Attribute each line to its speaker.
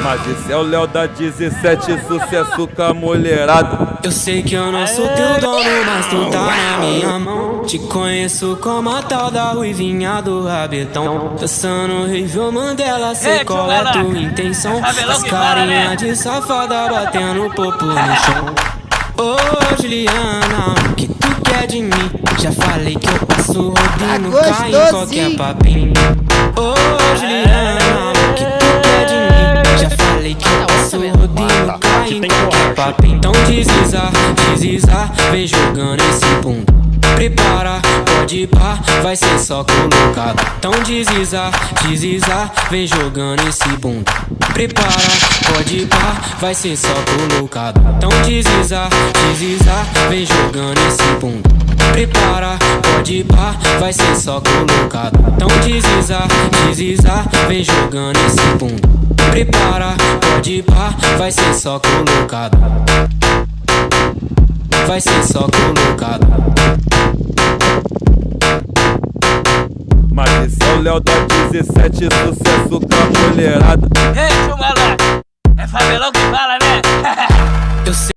Speaker 1: Mas esse é o Léo da 17, sucesso com a mulherada.
Speaker 2: Eu sei que eu não sou teu dono, mas tu tá na minha mão. Te conheço como a tal da ruivinha do rabetão. Dançando Review Mandela, sei qual é tua intenção. As carinha de safada batendo popo no chão. Ô Juliana, o que tu quer de mim? Já falei que eu passo rodinho, cai em qualquer papinho. Ô Juliana, o que tu quer de mim? Já falei que eu passo rodinho, cai em qualquer papinho. Então deslizar, vem jogando esse bunda. Prepara, pode ir pá, vai ser só colocado. Então deslizar, vem jogando esse bunda. Prepara, pode ir pá, vai ser só colocado. Então deslizar, vem jogando esse bunda. Prepara, pode ir pá, vai ser só colocado. Então deslizar, vem jogando esse bunda. Prepara, pode ir pá, vai ser só colocado. Vai ser só colocado.
Speaker 1: Mas esse é o Léo da 17, sucesso com a mulherada.
Speaker 3: Ei, seu malandro, é Fabelão que fala, né?
Speaker 2: Eu sei